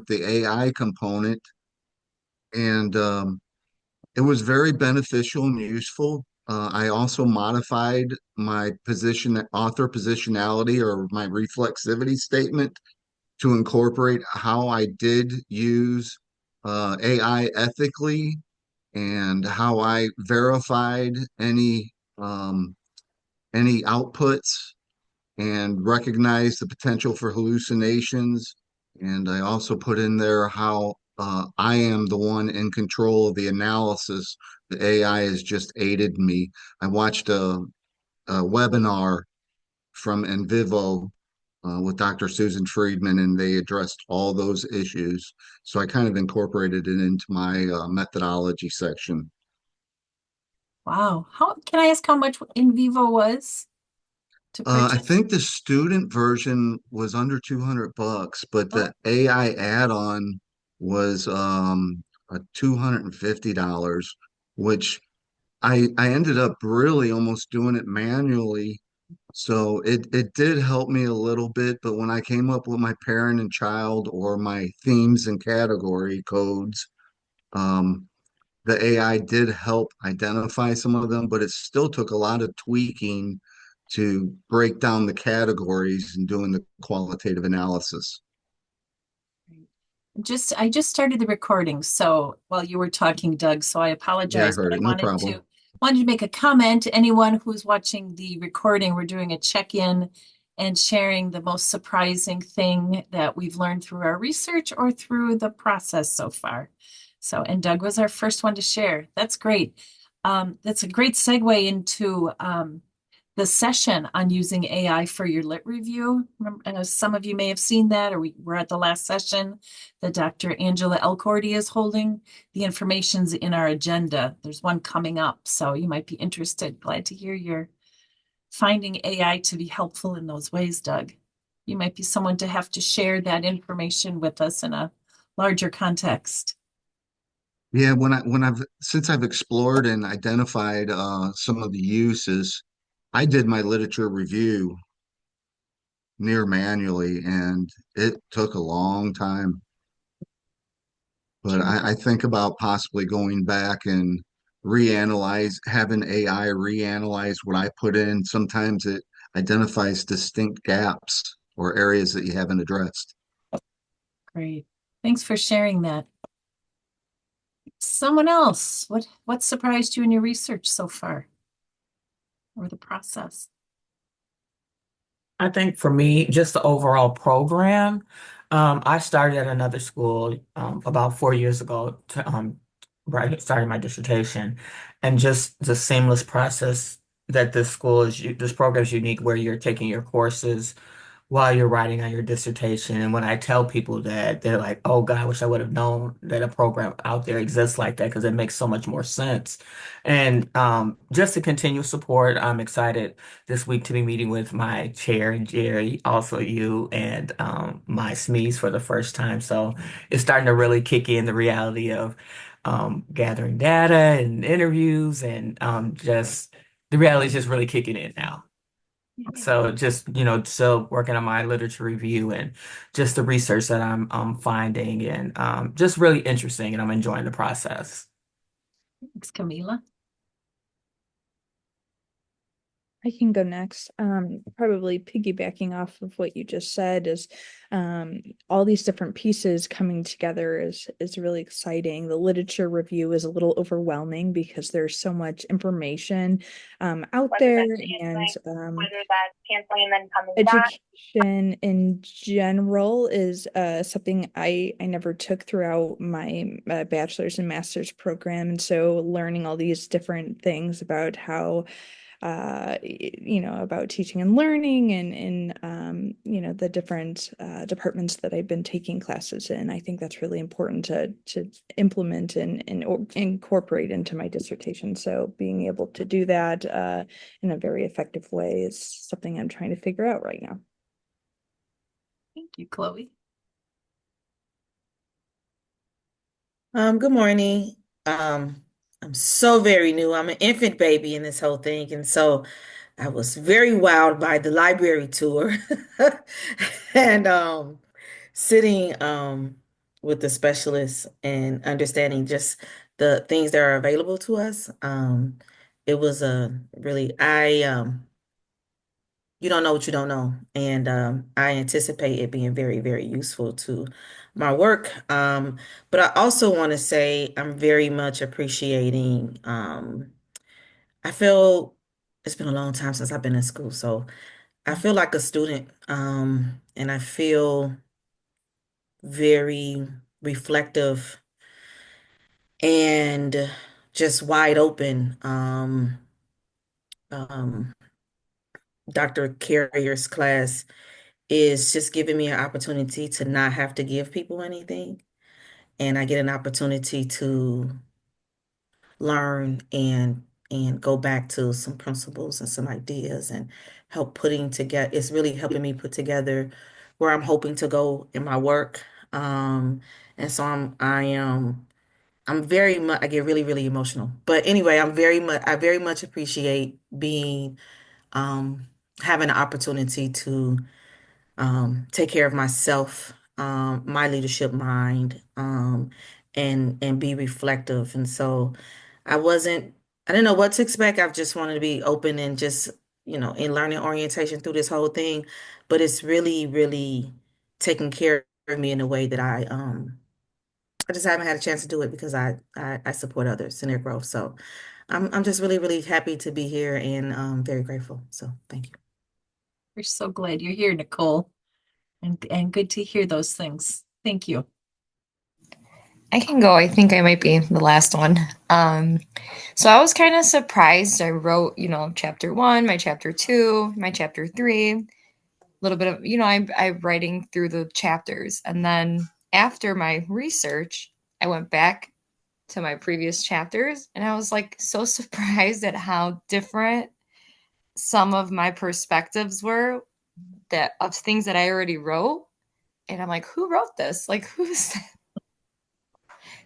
with the AI component, and it was very beneficial and useful. I also modified my author positionality or my reflexivity statement to incorporate how I did use AI ethically and how I verified um, any outputs and recognized the potential for hallucinations. And I also put in there how I am the one in control of the analysis. The AI has just aided me. I watched a webinar from Envivo with Dr. Susan Friedman, and they addressed all those issues. So I kind of incorporated it into my methodology section. Wow. How can I ask how much in vivo was to I purchase? think the student version was under $200, but Oh, the AI add-on was a $250, which I ended up really almost doing it manually. So it did help me a little bit, but when I came up with my parent and child or my themes and category codes, um, the AI did help identify some of them, but it still took a lot of tweaking to break down the categories and doing the qualitative analysis. I just started the recording, so while you were talking, Doug, so I Yeah, I apologize, but heard I it. No problem. wanted to make a comment. Anyone who's watching the recording, we're doing a check-in and sharing the most surprising thing that we've learned through our research or through the process so far. So, and Doug was our first one to share. That's great. That's a great segue into the session on using AI for your lit review. Remember, I know some of you may have seen that, or we were at the last session that Dr. Angela Elcordy is holding. The information's in our agenda. There's one coming up, so you might be interested. Glad to hear you're finding AI to be helpful in those ways, Doug. You might be someone to have to share that information with us in a larger context. Yeah, when I've since I've explored and identified some of the uses, I did my literature review near manually, and it took a long time. But Sure. I think about possibly going back and having AI reanalyze what I put in. Sometimes it identifies distinct gaps or areas that you haven't addressed. Great. Thanks for sharing that. Someone else, what surprised you in your research so far or the process? I think for me, just the overall program, I started at another school about 4 years ago to starting my dissertation, and just the seamless process that this program is unique, where you're taking your courses while you're writing on your dissertation. And when I tell people that, they're like, "Oh God, I wish I would have known that a program out there exists like that," because it makes so much more sense. And just to continue support, I'm excited this week to be meeting with my chair, Jerry, also you, and my SMEs for the first time. So it's starting to really kick in the reality of gathering data and interviews, and just the reality is just really kicking in now. So just, still working on my literature review and just the research that I'm finding, and just really interesting, and I'm enjoying the process. Thanks, Camila. I can go next. Probably piggybacking off of what you just said is all these different pieces coming together is really exciting. The literature review is a little overwhelming because there's so much information out there, and whether that's canceling and then coming back. education in general is something I never took throughout my bachelor's and master's program, and so learning all these different things about how about teaching and learning and the different departments that I've been taking classes in. I think that's really important to implement and incorporate into my dissertation. So being able to do that in a very effective way is something I'm trying to figure out right now. Thank you, Chloe. Good morning. I'm so very new. I'm an infant baby in this whole thing, and so I was very wowed by the library tour and sitting with the specialists and understanding just the things that are available to us. It was a really you don't know what you don't know, and I anticipate it being very, very useful to my work. But I also want to say I'm very much appreciating. I feel it's been a long time since I've been in school, so I feel like a student, and I feel very reflective and just wide open. Um, Dr. Carrier's class is just giving me an opportunity to not have to give people anything. And I get an opportunity to learn and go back to some principles and some ideas and help putting together. It's really helping me put together where I'm hoping to go in my work. And so I'm very much, I get really, really emotional. But anyway, I very much appreciate being, um, having an opportunity to take care of myself, my leadership mind, and be reflective. And so I didn't know what to expect. I've just wanted to be open and just, in learning orientation through this whole thing. But it's really, really taking care of me in a way that I just haven't had a chance to do it because I support others in their growth. So I'm just really, really happy to be here and very grateful. So thank you. We're so glad you're here, Nicole, and good to hear those things. Thank you. I can go. I think I might be the last one. So I was kind of surprised. I wrote, chapter one, my chapter two, my chapter three, a little bit of, I'm writing through the chapters. And then after my research, I went back to my previous chapters and I was like so surprised at how different some of my perspectives were that of things that I already wrote. And I'm like, who wrote this? Like, who's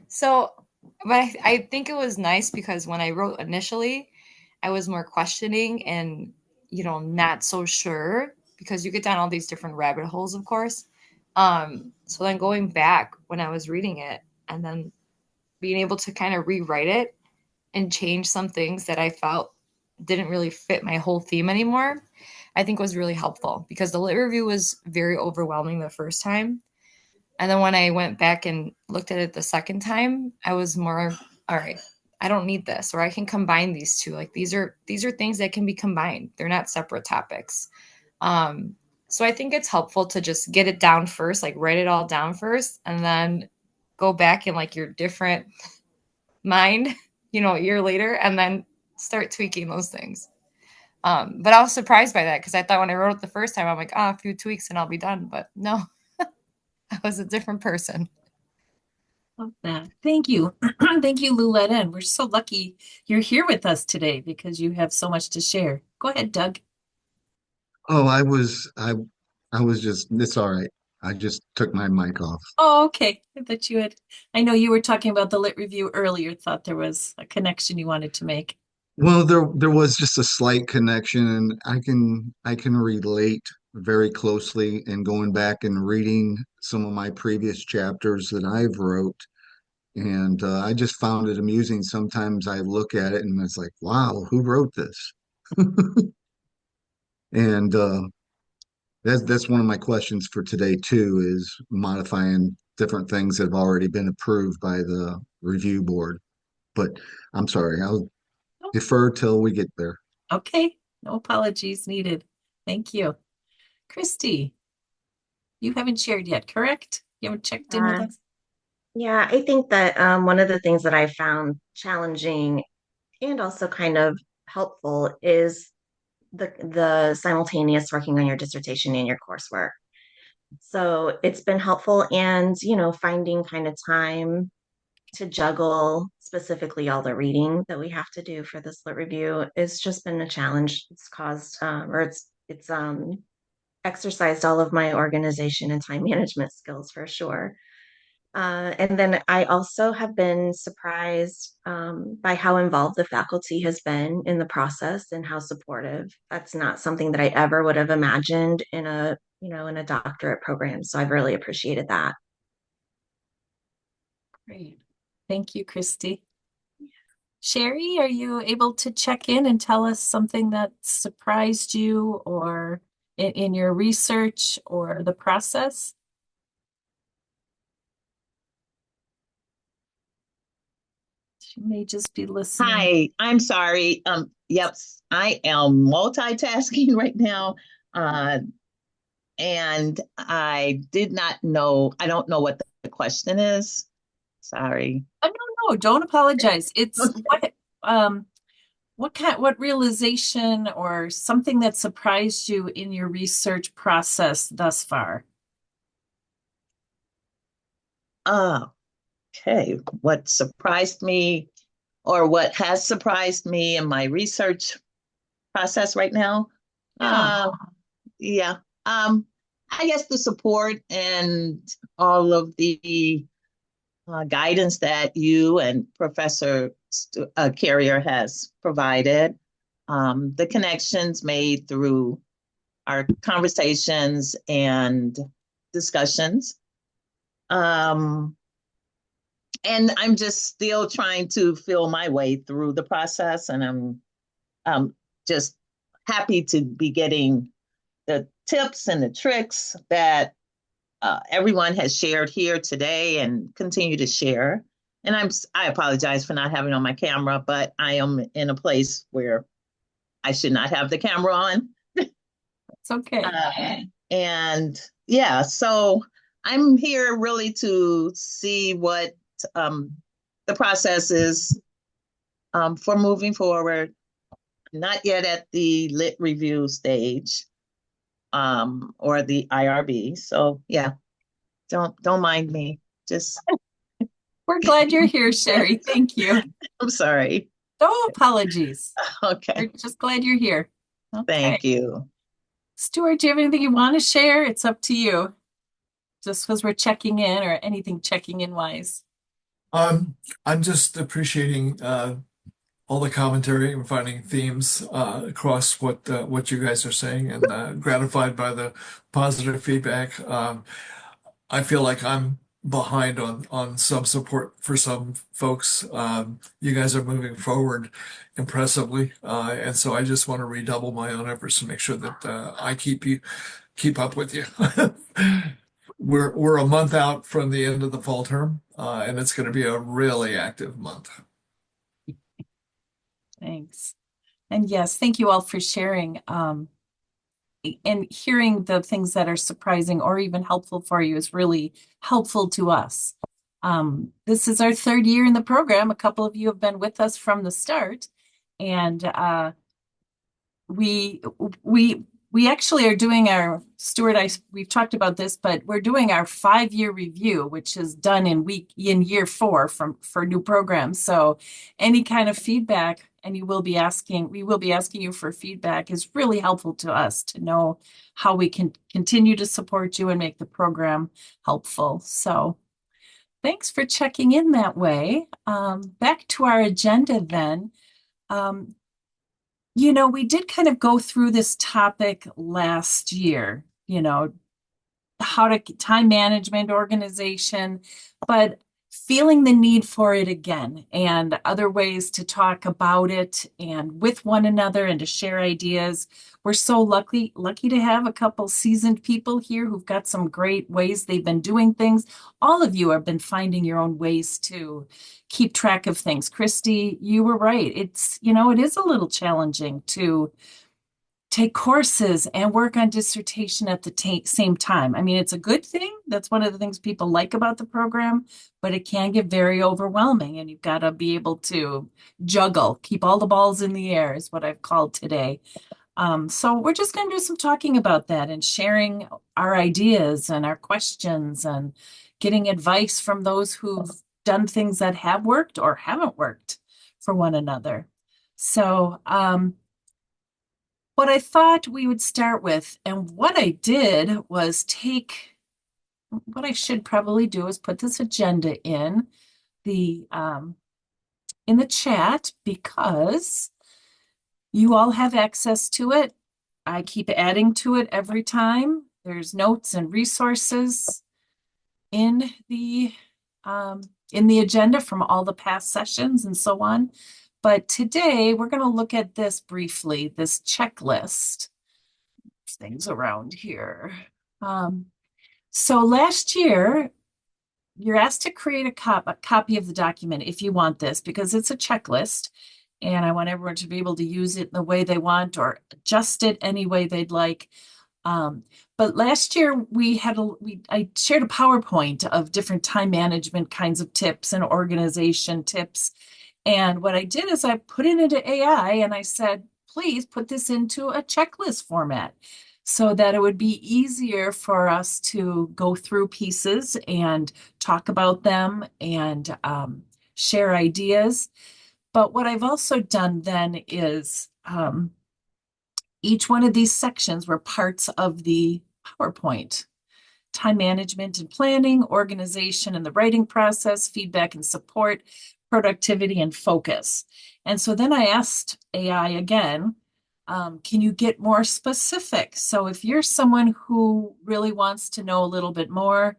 So, but I think it was nice because when I wrote initially, I was more questioning and, not so sure because you get down all these different rabbit holes, of course. So then going back when I was reading it and then being able to kind of rewrite it and change some things that I felt didn't really fit my whole theme anymore, I think was really helpful because the lit review was very overwhelming the first time. And then when I went back and looked at it the second time, I was more, all right, I don't need this, or I can combine these two. Like these are things that can be combined. They're not separate topics. Um, so I think it's helpful to just get it down first, like write it all down first, and then go back in like your different mind, a year later, and then start tweaking those things. But I was surprised by that because I thought when I wrote it the first time, I'm like, a few tweaks and I'll be done. But no, I was a different person. Love that. Thank you. Thank you, Luletta. And we're so lucky you're here with us today because you have so much to share. Go ahead, Doug. Oh, I was just, it's all right. I just took my mic off. Oh, okay. I know you were talking about the lit review earlier, thought there was a connection you wanted to make. Well, there was just a slight connection, and I can relate very closely in going back and reading some of my previous chapters that I've wrote, and I just found it amusing. Sometimes I look at it and it's like, wow, who wrote this? And that's one of my questions for today too, is modifying different things that have already been approved by the review board. But I'm sorry, I'll defer till we get there. Okay, no apologies needed. Thank you. Christy, you haven't shared yet, correct? You haven't checked in with Uh, us? yeah, I think that one of the things that I found challenging and also kind of helpful is the simultaneous working on your dissertation and your coursework. So it's been helpful and, finding kind of time to juggle specifically all the reading that we have to do for this lit review. It's just been a challenge. It's caused or it's exercised all of my organization and time management skills for sure. And then I also have been surprised by how involved the faculty has been in the process and how supportive. That's not something that I ever would have imagined in a doctorate program. So I've really appreciated that. Great. Thank you, Christy. Sherry, are you able to check in and tell us something that surprised you or in your research or the process? She may just be listening. Hi, I'm sorry. Yep, I am multitasking right now. Uh, and I did not know, I don't know what the question is. Sorry. Oh, no, don't apologize. It's what realization or something that surprised you in your research process thus far? Okay. What surprised me or what has surprised me in my research process right now? Yeah. Yeah. I guess the support and all of the guidance that you and Professor Carrier has provided, the connections made through our conversations and discussions. And I'm just still trying to feel my way through the process, and I'm just happy to be getting the tips and the tricks that everyone has shared here today and continue to share. And I apologize for not having on my camera, but I am in a place where I should not have the camera on. It's okay. And yeah, so I'm here really to see what the process is for moving forward. Not yet at the lit review stage or the IRB. So yeah, don't mind me. Just We're glad you're here, Sherry. Thank you. I'm sorry. No apologies. Okay. We're just glad you're here. Okay. Thank you. Stuart, do you have anything you want to share? It's up to you. Just because we're checking in or anything checking in wise. I'm just appreciating all the commentary and finding themes across what you guys are saying, and gratified by the positive feedback. I feel like I'm behind on some support for some folks. You guys are moving forward impressively, and so I just want to redouble my own efforts to make sure that I keep up with you. We're a month out from the end of the fall term, and it's going to be a really active month. Thanks. And yes, thank you all for sharing. And hearing the things that are surprising or even helpful for you is really helpful to us. This is our third year in the program. A couple of you have been with us from the start, and we actually are doing our we've talked about this, but we're doing our 5-year review, which is done in year 4 for new programs. So any kind of feedback, and we will be asking you for feedback, is really helpful to us to know how we can continue to support you and make the program helpful. So thanks for checking in that way. Back to our agenda then. We did kind of go through this topic last year, how to time management, organization, but feeling the need for it again and other ways to talk about it and with one another and to share ideas. We're so lucky to have a couple seasoned people here who've got some great ways they've been doing things. All of you have been finding your own ways to keep track of things. Christy, you were right. It is a little challenging to take courses and work on dissertation at the same time. I mean, it's a good thing. That's one of the things people like about the program, but it can get very overwhelming, and you've got to be able to juggle, keep all the balls in the air is what I've called today. So we're just going to do some talking about that and sharing our ideas and our questions and getting advice from those who've done things that have worked or haven't worked for one another. So, what I thought we would start with, and what I did was what I should probably do is put this agenda in the chat, because you all have access to it. I keep adding to it every time. There's notes and resources in the in the agenda from all the past sessions and so on. But today we're going to look at this briefly, this checklist. Things around here. So last year, you're asked to create a copy of the document if you want this, because it's a checklist. And I want everyone to be able to use it in the way they want or adjust it any way they'd like. But last year I shared a PowerPoint of different time management kinds of tips and organization tips. And what I did is I put it into AI and I said, please put this into a checklist format so that it would be easier for us to go through pieces and talk about them and share ideas. But what I've also done then is each one of these sections were parts of the PowerPoint. Time management and planning, organization and the writing process, feedback and support, productivity and focus. And so then I asked AI again, can you get more specific? So if you're someone who really wants to know a little bit more,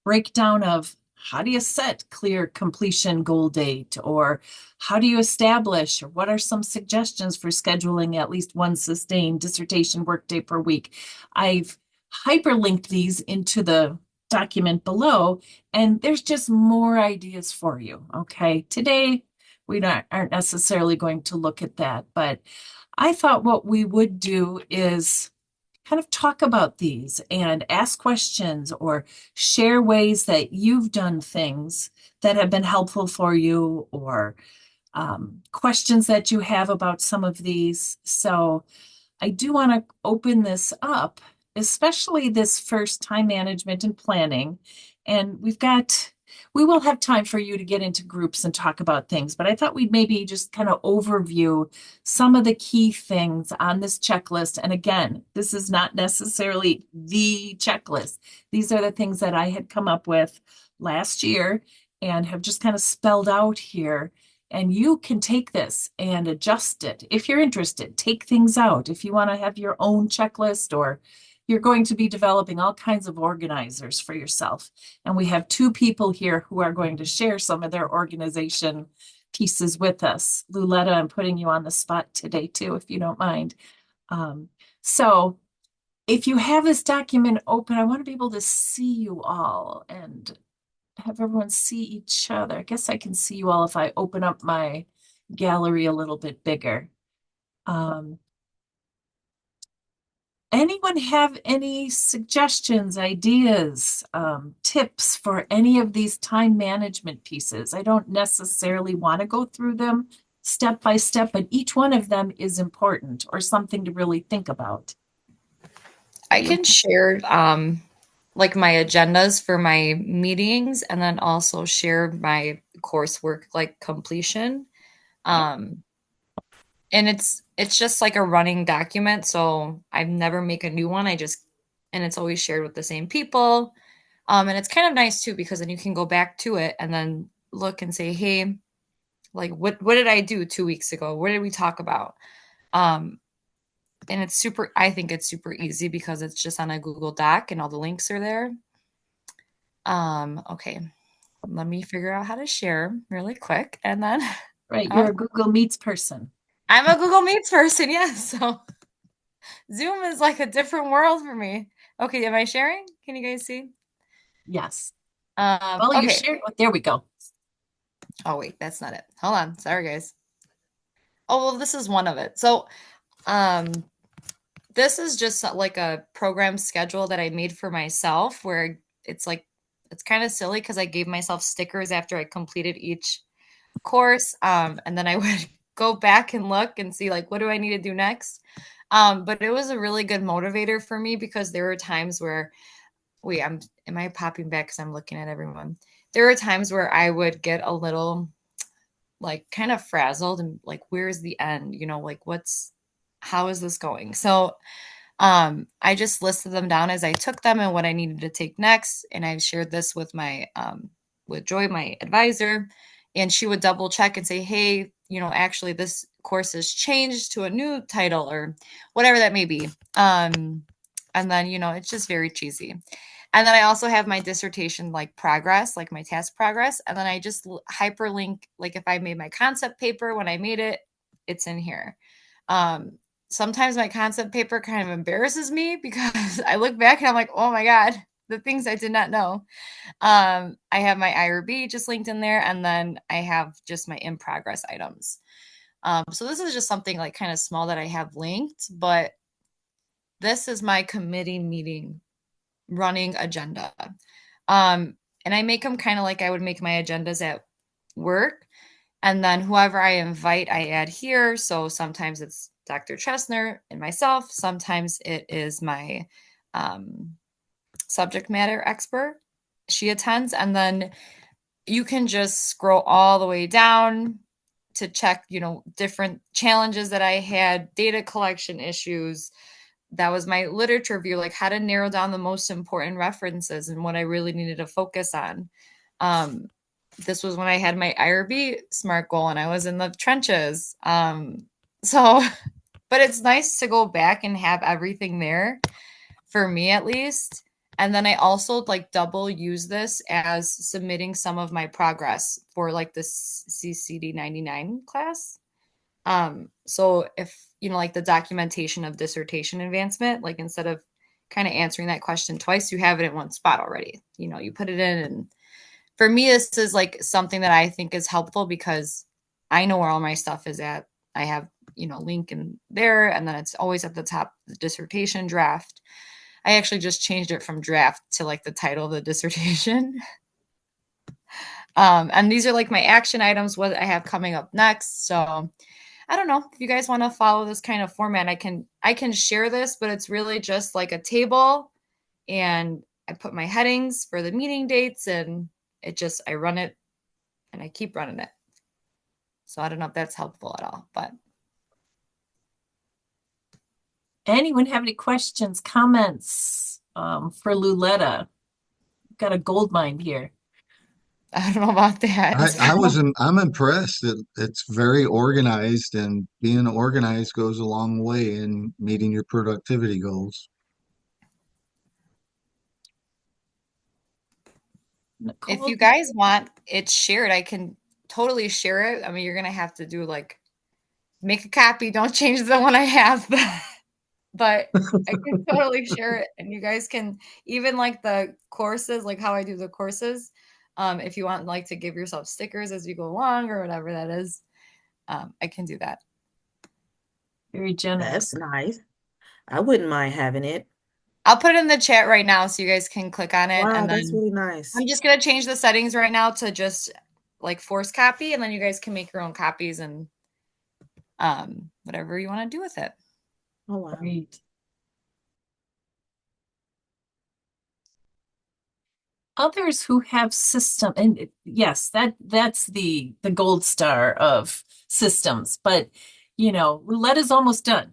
breakdown of how do you set clear completion goal date, or how do you establish, or what are some suggestions for scheduling at least one sustained dissertation workday per week? I've hyperlinked these into the document below, and there's just more ideas for you. Okay, today we aren't necessarily going to look at that, but I thought what we would do is kind of talk about these and ask questions or share ways that you've done things that have been helpful for you, or questions that you have about some of these. So I do want to open this up, especially this first time management and planning. And we will have time for you to get into groups and talk about things, but I thought we'd maybe just kind of overview some of the key things on this checklist. And again, this is not necessarily the checklist. These are the things that I had come up with last year and have just kind of spelled out here. And you can take this and adjust it if you're interested. Take things out if you want to have your own checklist, or you're going to be developing all kinds of organizers for yourself. And we have two people here who are going to share some of their organization pieces with us. Luletta, I'm putting you on the spot today too, if you don't mind. So if you have this document open, I want to be able to see you all and have everyone see each other. I guess I can see you all if I open up my gallery a little bit bigger. Anyone have any suggestions, ideas, tips for any of these time management pieces? I don't necessarily want to go through them step by step, but each one of them is important or something to really think about. I can share like my agendas for my meetings, and then also share my coursework like completion. And it's just like a running document, so I never make a new one. And it's always shared with the same people. And it's kind of nice too, because then you can go back to it and then look and say, hey, like what did I do 2 weeks ago? What did we talk about? And I think it's super easy because it's just on a Google Doc and all the links are there. Okay, let me figure out how to share really quick, and then Right, you're a Google Meets person. I'm a Google Meets person, yes. So Zoom is like a different world for me. Okay, am I sharing? Can you guys see? Yes. Well, you shared. There we go. Oh wait, that's not it. Hold on. Sorry, guys. Oh, well, this is one of it. So, this is just like a program schedule that I made for myself, where it's kind of silly because I gave myself stickers after I completed each course. And then I would go back and look and see like, what do I need to do next? But it was a really good motivator for me, because there were times where, am I popping back because I'm looking at everyone? There were times where I would get a little like kind of frazzled and like, where's the end? Like how is this going? So I just listed them down as I took them and what I needed to take next. And I shared this with with Joy, my advisor, and she would double check and say, hey, actually this course has changed to a new title or whatever that may be. And then, it's just very cheesy. And then I also have my dissertation like progress, like my task progress. And then I just hyperlink, like if I made my concept paper when I made it, it's in here. Sometimes my concept paper kind of embarrasses me because I look back and I'm like, oh my God, the things I did not know. I have my IRB just linked in there, and then I have just my in progress items. So this is just something like kind of small that I have linked, but this is my committee meeting running agenda. And I make them kind of like I would make my agendas at work. And then whoever I invite, I add here. So sometimes it's Dr. Chesner and myself. Sometimes it is my subject matter expert. She attends. And then you can just scroll all the way down to check, different challenges that I had, data collection issues. That was my literature review, like how to narrow down the most important references and what I really needed to focus on. This was when I had my IRB SMART goal and I was in the trenches. But it's nice to go back and have everything there, for me at least. And then I also like double use this as submitting some of my progress for like the CCD 99 class. So if, like the documentation of dissertation advancement, like instead of kind of answering that question twice, you have it in one spot already. You put it in. And for me, this is like something that I think is helpful because I know where all my stuff is at. I have, link in there, and then it's always at the top, the dissertation draft. I actually just changed it from draft to like the title of the dissertation. And these are like my action items, what I have coming up next. So I don't know if you guys want to follow this kind of format. I can share this, but it's really just like a table, and I put my headings for the meeting dates, and I run it and I keep running it. So I don't know if that's helpful at all, but. Anyone have any questions, comments for Luletta? Got a gold mine here. I don't know about that. I'm impressed that it's very organized, and being organized goes a long way in meeting your productivity goals. If you guys want it shared, I can totally share it. I mean, you're going to have to do like, make a copy. Don't change the one I have, but I can totally share it. And you guys can even like the courses, like how I do the courses. If you want like to give yourself stickers as you go along or whatever that is, I can do that. Very generous. That's nice. I wouldn't mind having it. I'll put it in the chat right now so you guys can click on it. Wow, And that's then really nice. I'm just going to change the settings right now to just like force copy. And then you guys can make your own copies and whatever you want to do with it. Oh, wow. Great. Others who have system, and yes, that's the gold star of systems, but Rouletta's almost done.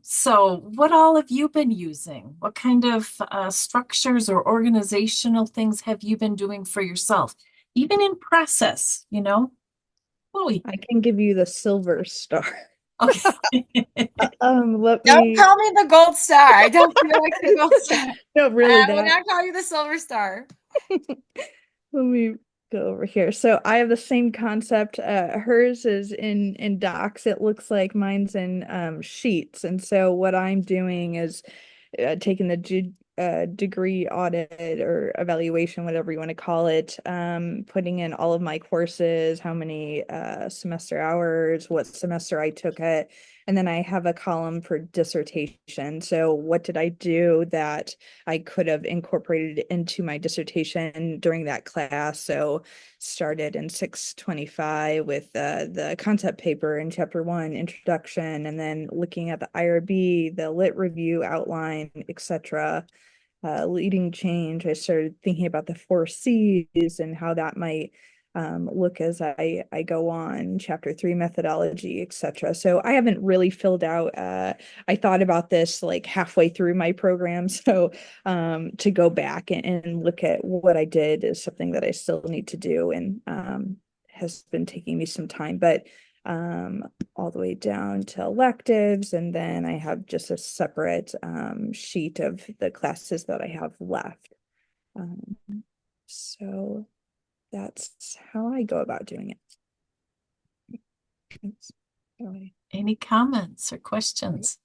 So what all have you been using? What kind of structures or organizational things have you been doing for yourself? Even in process, I can give you the silver star. Okay. Let Don't me. call me the gold star. I don't feel like the gold star. No, really, I will not call you the silver star. Let me go over here. So I have the same concept. Hers is in docs. It looks like mine's in sheets. And so what I'm doing is taking the degree audit or evaluation, whatever you want to call it, putting in all of my courses, how many semester hours, what semester I took it, and then I have a column for dissertation. So what did I do that I could have incorporated into my dissertation during that class? So started in 625 with the concept paper in chapter 1, introduction, and then looking at the IRB, the lit review outline, etc. Leading change, I started thinking about the 4 C's and how that might look as I go on, chapter 3 methodology, etc. So I haven't really filled out, I thought about this like halfway through my program. So to go back and look at what I did is something that I still need to do, and has been taking me some time, but all the way down to electives. And then I have just a separate sheet of the classes that I have left. Um, so that's how I go about doing it. Oops. Sorry. Any comments or questions?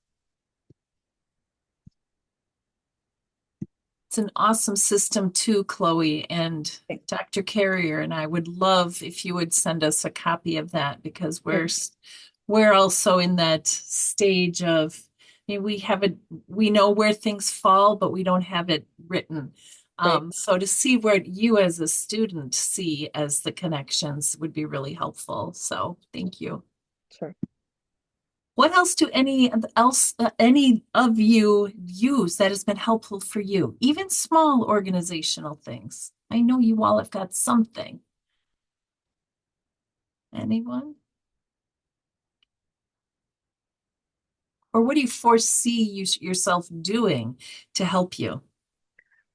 It's an awesome system too, Chloe, and Thanks. Dr. Carrier, and I would love if you would send us a copy of that because we're also in that stage of, I mean, we know where things fall, but we don't have it written. So to see what you as a student see as the connections would be really helpful. So thank you. Sure. What else do any of you use that has been helpful for you? Even small organizational things. I know you all have got something. Anyone? Or what do you foresee yourself doing to help you?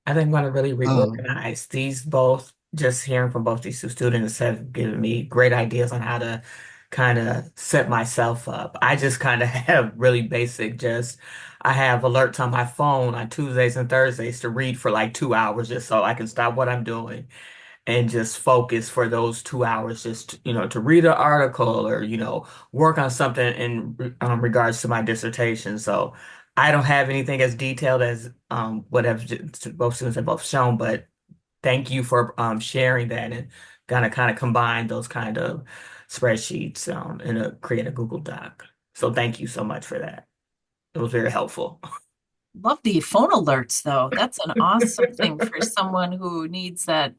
I think I'm going to really reorganize these both. Just hearing from both these two students have given me great ideas on how to kind of set myself up. I just kind of have really basic, I have alerts on my phone on Tuesdays and Thursdays to read for like 2 hours just so I can stop what I'm doing and just focus for those 2 hours, just, to read an article or, work on something in regards to my dissertation. So I don't have anything as detailed as what both students have both shown, but thank you for sharing that and gonna kind of combine those kind of spreadsheets create a Google Doc. So thank you so much for that. It was very helpful. Love the phone alerts though. That's an awesome thing for someone who needs that,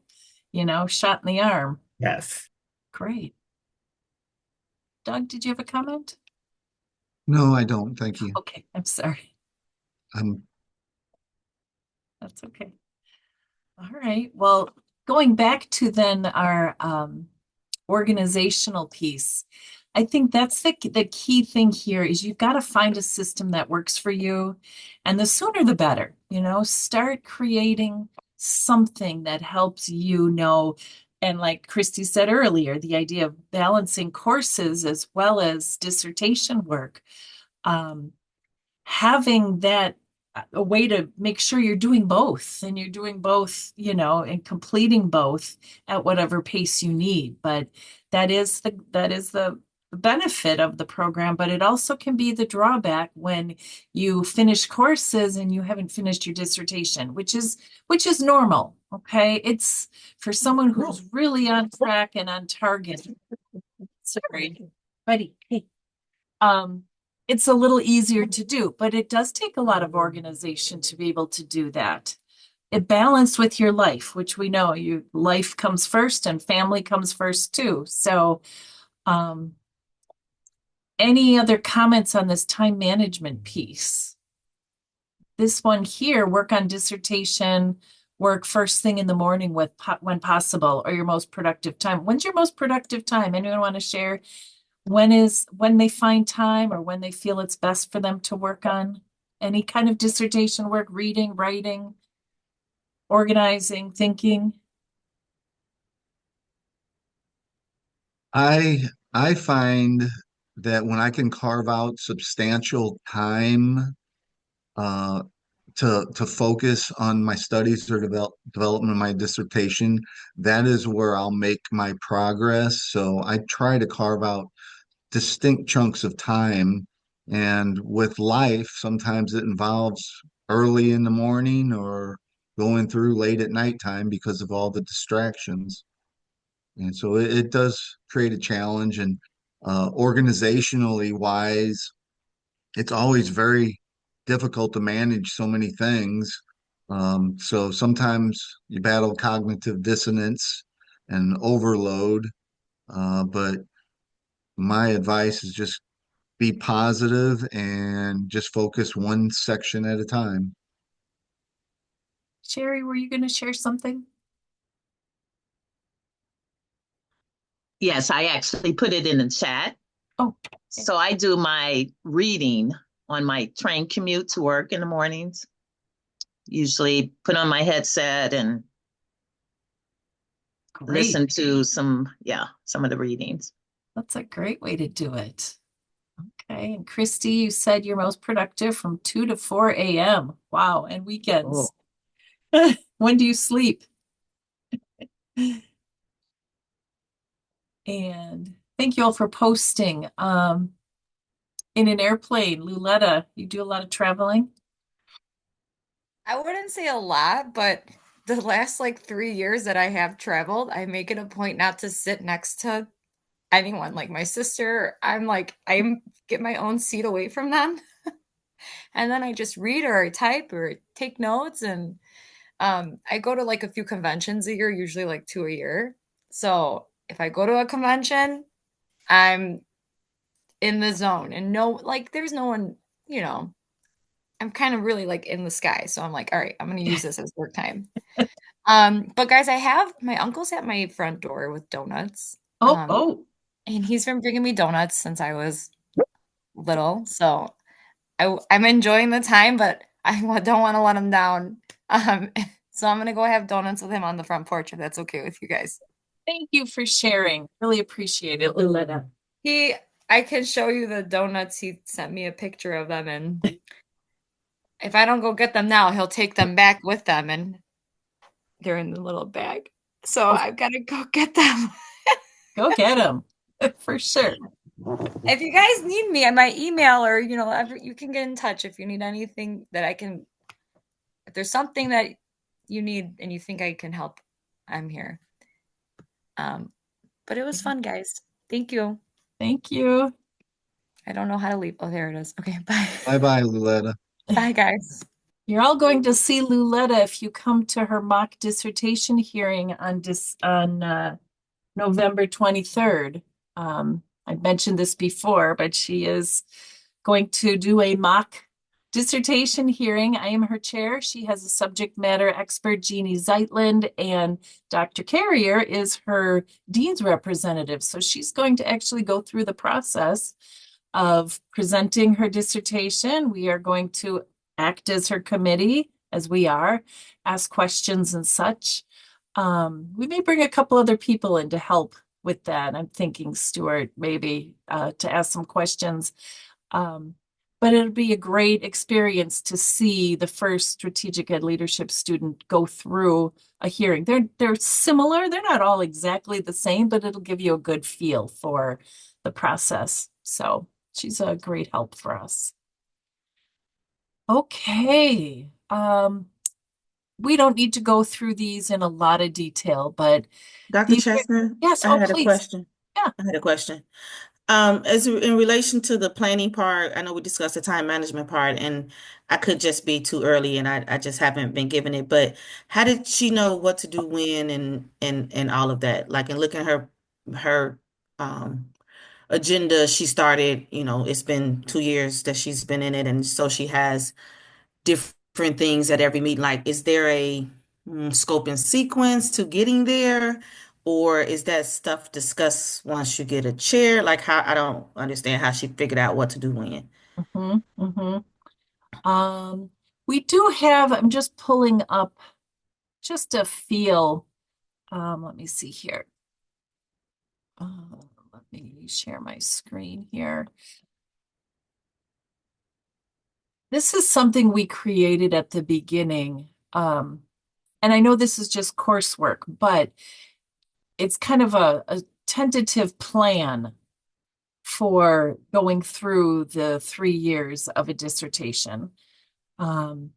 shot in the arm. Yes. Great. Doug, did you have a comment? No, I don't. Thank you. Okay, I'm sorry. I'm That's okay. All right. Well, going back to then our organizational piece, I think that's the key thing here is you've got to find a system that works for you. And the sooner the better, start creating something that helps you know. And like Christy said earlier, the idea of balancing courses as well as dissertation work. Having that a way to make sure you're doing both and you're doing both, and completing both at whatever pace you need. But that is the benefit of the program, but it also can be the drawback when you finish courses and you haven't finished your dissertation, which is normal. Okay. It's for someone who's really on track and on target. Sorry, buddy. Hey. It's a little easier to do, but it does take a lot of organization to be able to do that. It balanced with your life, which we know your life comes first and family comes first too. So, any other comments on this time management piece? This one here, work on dissertation, work first thing in the morning when possible, or your most productive time. When's your most productive time? Anyone want to share? When they find time or when they feel it's best for them to work on any kind of dissertation work, reading, writing, organizing, thinking? I find that when I can carve out substantial time uh, to focus on my studies or development of my dissertation, that is where I'll make my progress. So I try to carve out distinct chunks of time. And with life, sometimes it involves early in the morning or going through late at nighttime because of all the distractions. And so it does create a challenge. And organizationally wise, it's always very difficult to manage so many things. So sometimes you battle cognitive dissonance and overload. But my advice is just be positive and just focus one section at a time. Sherry, were you going to share something? Yes, I actually put it in the chat. Oh, So I do my reading on my train commute to work in the mornings. Usually put on my headset and great. listen to some of the readings. That's a great way to do it. Okay. And Christy, you said you're most productive from 2 to 4 a.m. Wow. And weekends. Oh. When do you sleep? And thank you all for posting. In an airplane, Luletta, you do a lot of traveling? I wouldn't say a lot, but the last like 3 years that I have traveled, I make it a point not to sit next to anyone, like my sister. I get my own seat away from them. And then I just read or I type or take notes. And I go to like a few conventions a year, usually like 2 a year. So if I go to a convention, I'm in the zone and there's no one, you know, I'm kind of really like in the sky. So I'm like, all right, I'm gonna use this as work time. But guys, I have my uncle's at my front door with donuts. Oh, oh, And he's been bringing me donuts since I was little. So I'm enjoying the time, but don't want to let him down. Um, so I'm gonna go have donuts with him on the front porch if that's okay with you guys. thank you for sharing. Really appreciate it, Luletta. I can show you the donuts. He sent me a picture of them, and if I don't go get them now, he'll take them back with them, and they're in the little bag. So I've got to go get them. Go get them for sure. If you guys need me, my email or you can get in touch if you need anything that I can. If there's something that you need and you think I can help, I'm here. But it was fun, guys. Thank you. Thank you. I don't know how to leave. Oh, there it is. Okay, bye. Bye-bye, Luletta. Bye, guys. You're all going to see Luletta if you come to her mock dissertation hearing on November 23rd. I mentioned this before, but she is going to do a mock dissertation hearing. I am her chair. She has a subject matter expert, Jeannie Zeitland, and Dr. Carrier is her dean's representative. So she's going to actually go through the process of presenting her dissertation. We are going to act as her committee, as we are, ask questions and such. We may bring a couple other people in to help with that. I'm thinking Stuart, maybe, to ask some questions. But it'll be a great experience to see the first strategic ed leadership student go through a hearing. They're similar. They're not all exactly the same, but it'll give you a good feel for the process. So she's a great help for us. Okay. We don't need to go through these in a lot of detail, but Dr. Chestnut, yes, I oh, had a please. question. Yeah. I had a question. As in relation to the planning part, I know we discussed the time management part, and I could just be too early, and I just haven't been given it. But how did she know what to do when and all of that? Like in looking at her agenda, she started, it's been 2 years that she's been in it, and so she has different things at every meeting. Like, is there a scope and sequence to getting there? Or is that stuff discussed once you get a chair? Like how I don't understand how she figured out what to do when. We do have, I'm just pulling up just a feel. Let me see here. Let me share my screen here. This is something we created at the beginning. And I know this is just coursework, but it's kind of a tentative plan for going through the 3 years of a dissertation, and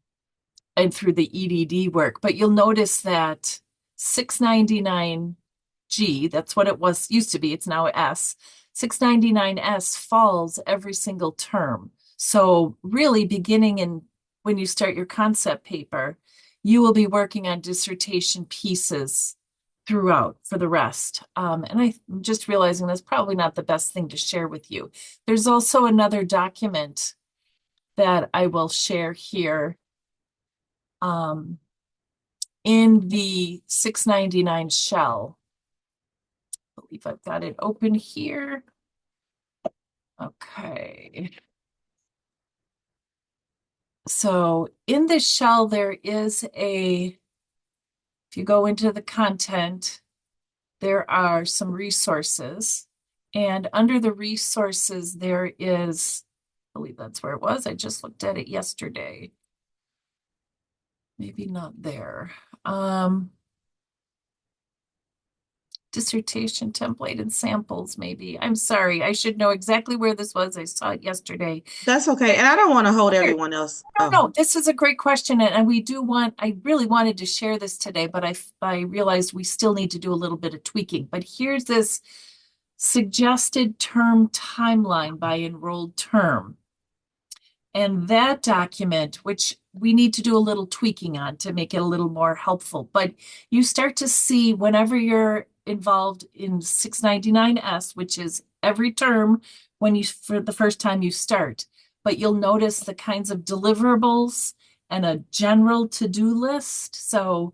through the EDD work. But you'll notice that 699G, that's what it used to be, it's now S, 699S falls every single term. So really beginning when you start your concept paper, you will be working on dissertation pieces throughout for the rest. And I'm just realizing that's probably not the best thing to share with you. There's also another document that I will share here in the 699 shell. I believe I've got it open here. Okay. So in this shell, there is if you go into the content, there are some resources. And under the resources, there is, I believe that's where it was. I just looked at it yesterday. maybe not there. Dissertation template and samples, maybe. I'm sorry. I should know exactly where this was. I saw it yesterday. That's okay. And I don't want to hold Here. everyone else. No, this is a great question. And I really wanted to share this today, but I realized we still need to do a little bit of tweaking. But here's this suggested term timeline by enrolled term. And that document, which we need to do a little tweaking on to make it a little more helpful, but you start to see whenever you're involved in 699S, which is every term for the first time you start, but you'll notice the kinds of deliverables and a general to-do list. So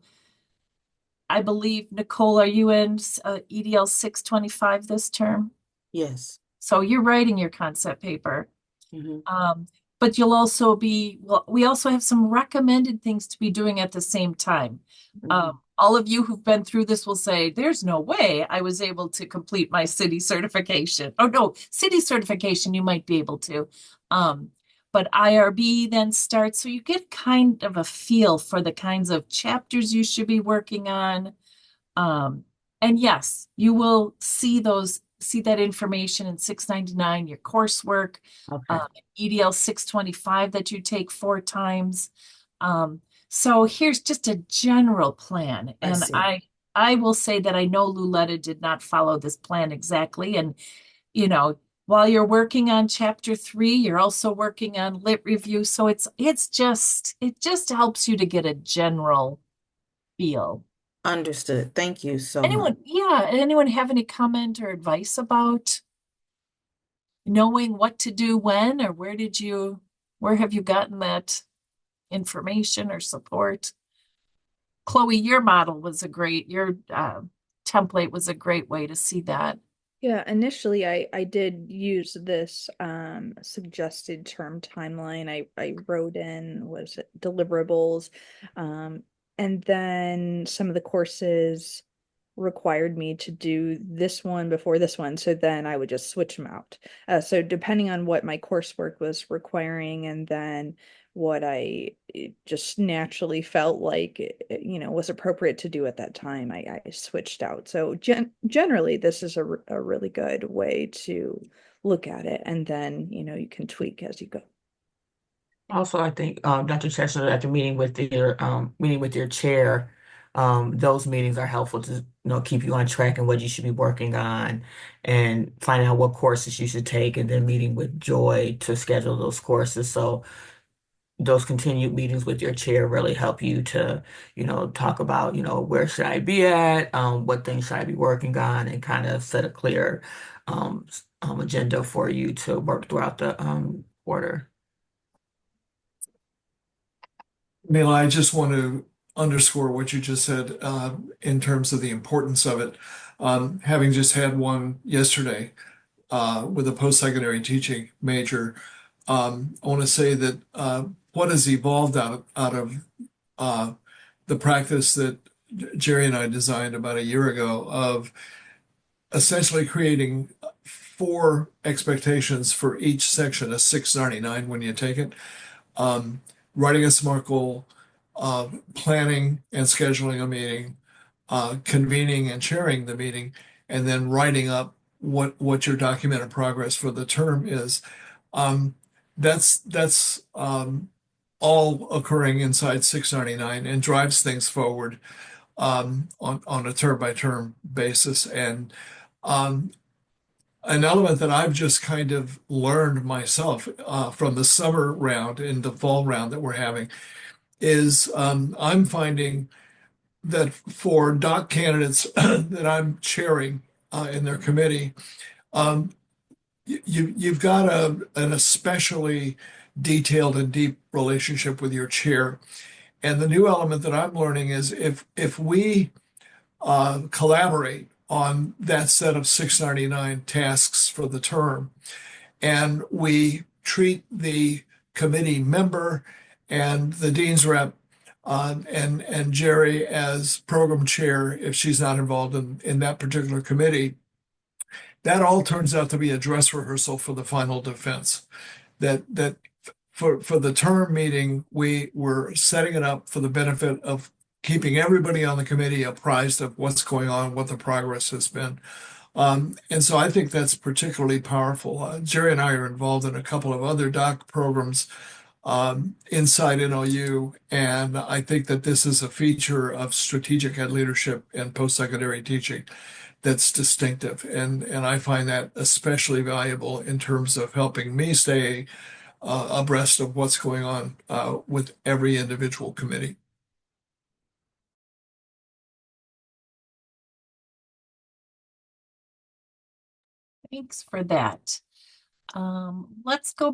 I believe, Nicole, are you in EDL 625 this term? Yes. So you're writing your concept paper. Mm-hmm. But you'll also we also have some recommended things to be doing at the same time. Mm-hmm. All of you who've been through this will say, there's no way I was able to complete my city certification. Oh no, city certification, you might be able to. But IRB then starts, so you get kind of a feel for the kinds of chapters you should be working on. And yes, you will see that information in 699, your coursework, Okay. EDL 625 that you take 4 times. So here's just a general plan. I And see. I will say that I know Luletta did not follow this plan exactly. And, while you're working on chapter 3, you're also working on lit review. So it just helps you to get a general feel. Understood. Thank you so much. Anyone have any comment or advice about knowing what to do when, or where have you gotten that information or support? Chloe, your template was a great way to see that. Yeah, initially I did use this suggested term timeline. I wrote in, was it deliverables? And then some of the courses required me to do this one before this one, so then I would just switch them out. So depending on what my coursework was requiring, and then what I just naturally felt like was appropriate to do at that time, I switched out. So generally, this is a really good way to look at it, and then you can tweak as you go. Also, I think Dr. Chestnut, after meeting with your chair, those meetings are helpful to keep you on track and what you should be working on, and finding out what courses you should take, and then meeting with Joy to schedule those courses. So those continued meetings with your chair really help you to, talk about, where should I be at, what things should I be working on, and kind of set a clear agenda for you to work throughout the quarter. Mila, I just want to underscore what you just said in terms of the importance of it. Having just had one yesterday with a post-secondary teaching major, I want to say that what has evolved out of the practice that Jerry and I designed about a year ago of essentially creating 4 expectations for each section, a 699 when you take it. Writing a SMART goal, planning and scheduling a meeting, convening and chairing the meeting, and then writing up what your documented progress for the term is. That's all occurring inside 699 and drives things forward on a term by term basis. And an element that I've just kind of learned myself from the summer round and the fall round that we're having is I'm finding that for doc candidates that I'm chairing in their committee, you've got an especially detailed and deep relationship with your chair. And the new element that I'm learning is if we collaborate on that set of 699 tasks for the term, and we treat the committee member and the dean's rep and Jerry as program chair if she's not involved in that particular committee, that all turns out to be a dress rehearsal for the final defense. That for the term meeting, we were setting it up for the benefit of keeping everybody on the committee apprised of what's going on, what the progress has been. And so I think that's particularly powerful. Jerry and I are involved in a couple of other doc programs inside NOU, and I think that this is a feature of strategic ed leadership and post-secondary teaching that's distinctive. And I find that especially valuable in terms of helping me stay abreast of what's going on with every individual committee. Thanks for that. Let's go